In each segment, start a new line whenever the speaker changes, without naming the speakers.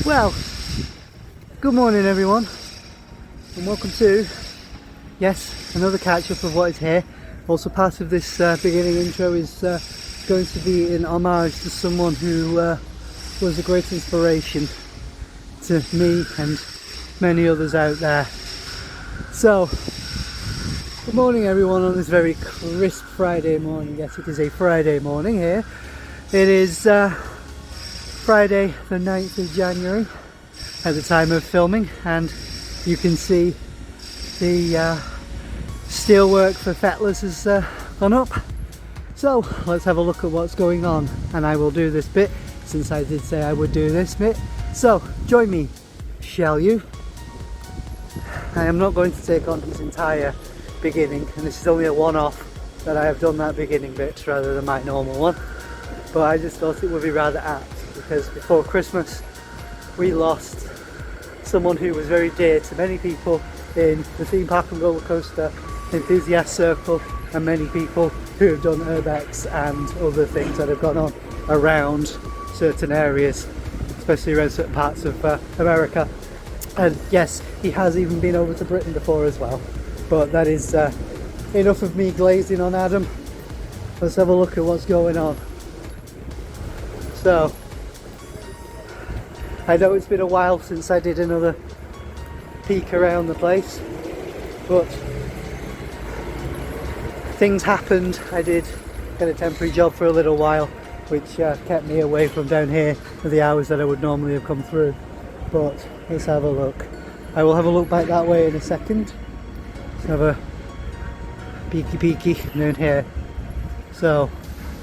Well, good morning everyone, and welcome to, yes, another catch up of what is here. Also part of this beginning intro is going to be in homage to someone who was a great inspiration to me and many others out there. So, good morning everyone on this very crisp Friday morning. Yes, it is a Friday morning here. It is Friday the 9th of January at the time of filming, and you can see the steelwork for Fettlers has gone up. So let's have a look at what's going on, and I will do this bit since I did say I would do this bit. So join me, shall you? I am not going to take on his entire beginning, and this is only a one-off that I have done that beginning bit rather than my normal one, but I just thought it would be rather apt because before Christmas we lost someone who was very dear to many people in the theme park and roller coaster enthusiast circle, and many people who have done urbex and other things that have gone on around certain areas, especially around certain parts of America. And yes, he has even been over to Britain before as well. But that is enough of me glazing on Adam. Let's have a look at what's going on. So, I know it's been a while since I did another peek around the place, but things happened. I did get a temporary job for a little while, which kept me away from down here for the hours that I would normally have come through. But let's have a look. I will have a look back that way in a second. Let's have a peeky down here. So,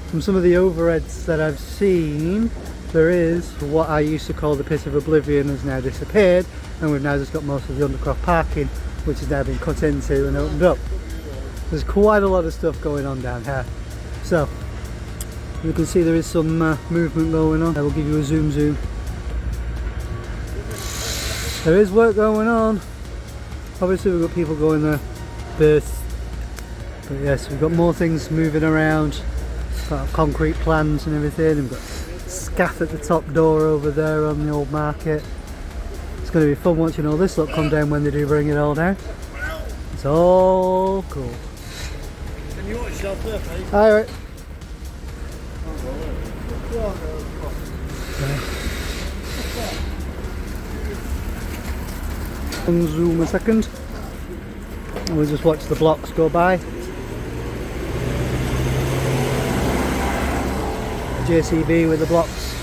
from some of the overheads that I've seen, there is what I used to call the Pit of Oblivion has now disappeared, and we've now just got most of the undercroft parking, which has now been cut into and opened up. There's quite a lot of stuff going on down here. So, you can see there is some movement going on. I will give you a zoom. There is work going on. Obviously we've got people going there, but yes, we've got more things moving around. Got concrete plans and everything. We've got scaff at the top door over there on the old market. It's going to be fun watching all this lot come down when they do bring it all down. It's all cool.
Can you watch yourself there, mate?
Alright. Zoom a second. And we'll just watch the blocks go by. JCB with the blocks.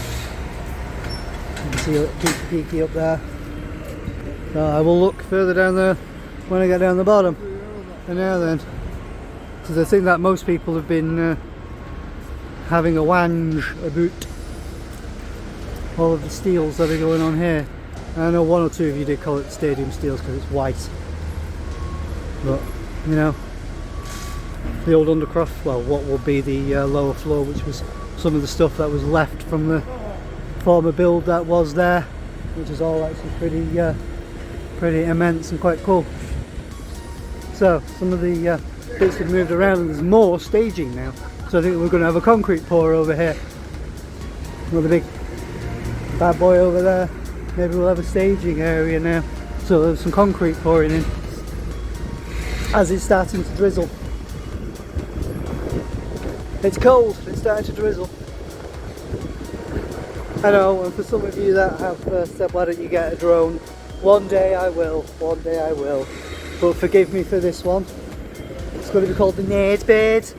You can see it peaky up there. So I will look further down there when I get down the bottom. And now then, because I think that most people have been having a whinge about all of the steels that are going on here. I know one or two of you did call it stadium steels because it's white, but you know, the old undercroft, well, what will be the lower floor, which was some of the stuff that was left from the former build that was there, which is all actually pretty immense and quite cool. So some of the bits have moved around, and there's more staging now. So I think we're going to have a concrete pour over here. Another big bad boy over there. Maybe we'll have a staging area now. So there's some concrete pouring in as it's starting to drizzle. It's cold, it's starting to drizzle. I know, and for some of you that have said why don't you get a drone, one day I will. But forgive me for this one. It's going to be called the Nerd Bird.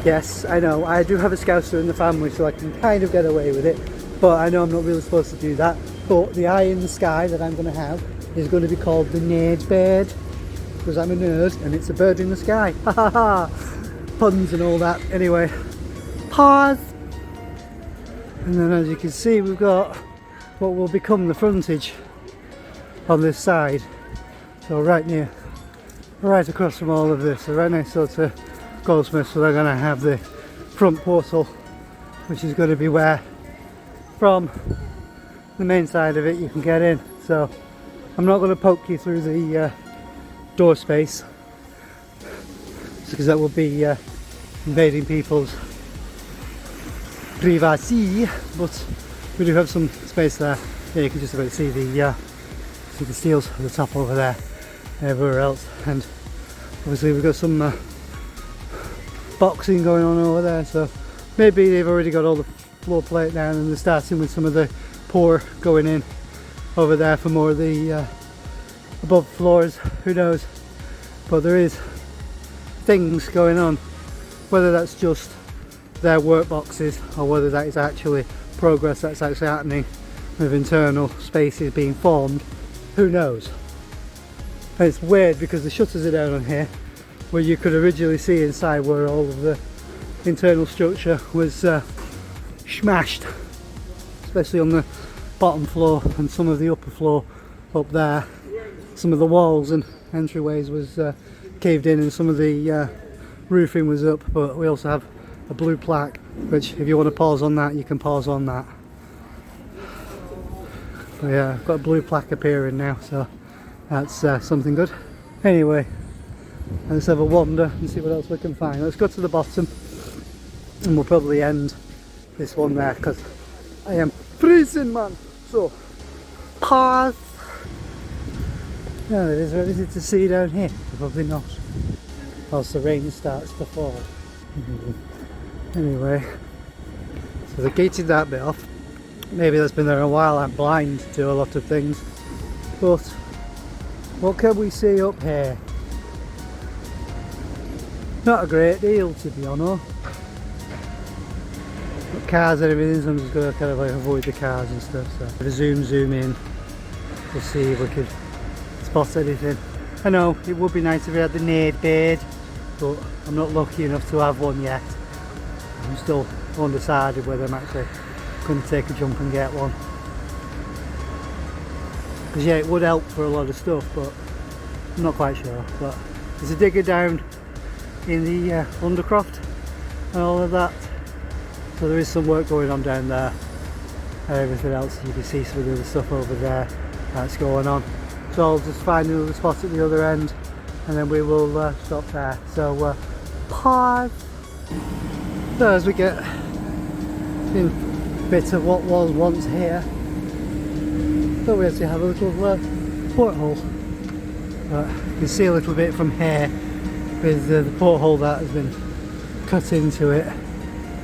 Yes, I know, I do have a Scouser in the family, so I can kind of get away with it. But I know I'm not really supposed to do that. But the eye in the sky that I'm going to have is going to be called the Nerd Bird, because I'm a nerd and it's a bird in the sky. Ha ha ha! Puns and all that. Anyway, pause! And then as you can see, we've got what will become the frontage on this side. So right across from all of this, so right next door to Goldsmiths, so they're going to have the front portal, which is going to be where from the main side of it you can get in. So I'm not going to poke you through the door space because that would be invading people's privacy, but we do have some space there. Yeah, you can just about see the steels at the top over there, everywhere else, and obviously we've got some boxing going on over there, so maybe they've already got all the floor plate down and they're starting with some of the pour going in over there for more of the above floors, who knows. But there is things going on, whether that's just their work boxes or whether that is actually progress that's actually happening with internal spaces being formed, who knows. And it's weird because the shutters are down on here where you could originally see inside where all of the internal structure was smashed, especially on the bottom floor and some of the upper floor up there. Some of the walls and entryways was caved in and some of the roofing was up, but we also have a blue plaque, which if you want to pause on that you can pause on that. But yeah, I've got a blue plaque appearing now, so that's something good. Anyway, let's have a wander and see what else we can find. Let's go to the bottom and we'll probably end this one there because I am freezing, man. So pause. No, is there anything to see down here? Probably not, whilst the rain starts to fall. Anyway, so they gated that bit off. Maybe that's been there a while. I'm blind to a lot of things, but what can we see up here? Not a great deal, to be honest. Got cars and everything, so I'm just going to kind of like avoid the cars and stuff. So if I zoom in, we'll see if we could spot anything. I know it would be nice if we had the nade bed, but I'm not lucky enough to have one yet. I'm still undecided whether I'm actually going to take a jump and get one. Because yeah, it would help for a lot of stuff, but I'm not quite sure. But there's a digger down in the undercroft and all of that, so there is some work going on down there. And everything else, you can see some of the other stuff over there that's going on. So I'll just find another spot at the other end and then we will stop there. So pause. So as we get in a bit of what was once here, so we actually have a little porthole. But you can see a little bit from here with the porthole that has been cut into it.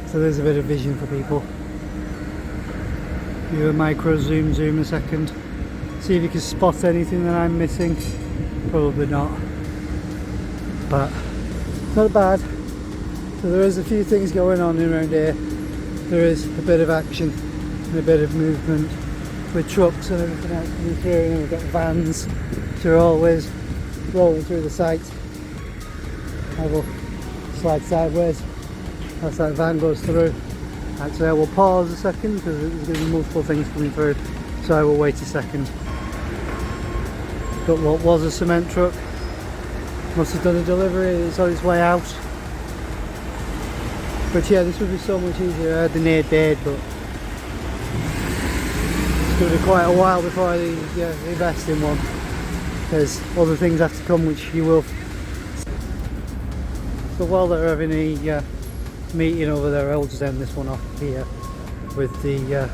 So there's a bit of vision for people. Do a micro zoom a second. See if you can spot anything that I'm missing. Probably not, but not bad. So there is a few things going on around here. There is a bit of action and a bit of movement with trucks and everything else coming through, and we've got vans which are always rolling through the site. I will slide sideways as that van goes through. Actually, I will pause a second because there's going to be multiple things coming through, so I will wait a second. Got what was a cement truck, must have done a delivery, it's on its way out. But yeah, this would be so much easier. I had the nade bed, but it's going to be quite a while before I invest in one, because other things have to come, which you will. So while they're having a meeting over there, I'll just end this one off here with the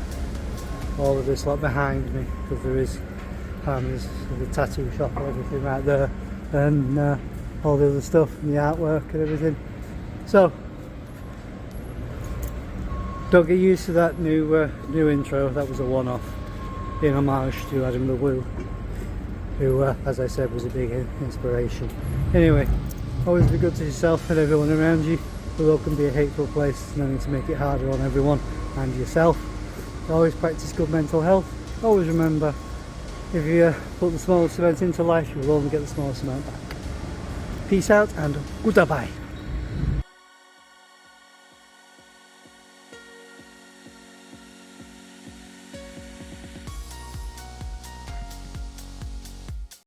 all of this lot behind me, because there is there's the tattoo shop and everything right there, and all the other stuff and the artwork and everything. So don't get used to that new intro. That was a one-off in homage to Adam the Woo, who as I said was a big inspiration. Anyway, always be good to yourself and everyone around you. The world can be a hateful place, there's no need to make it harder on everyone and yourself. Always practice good mental health. Always remember, if you put the smallest amount into life, you will only get the smallest amount back. Peace out and goodbye.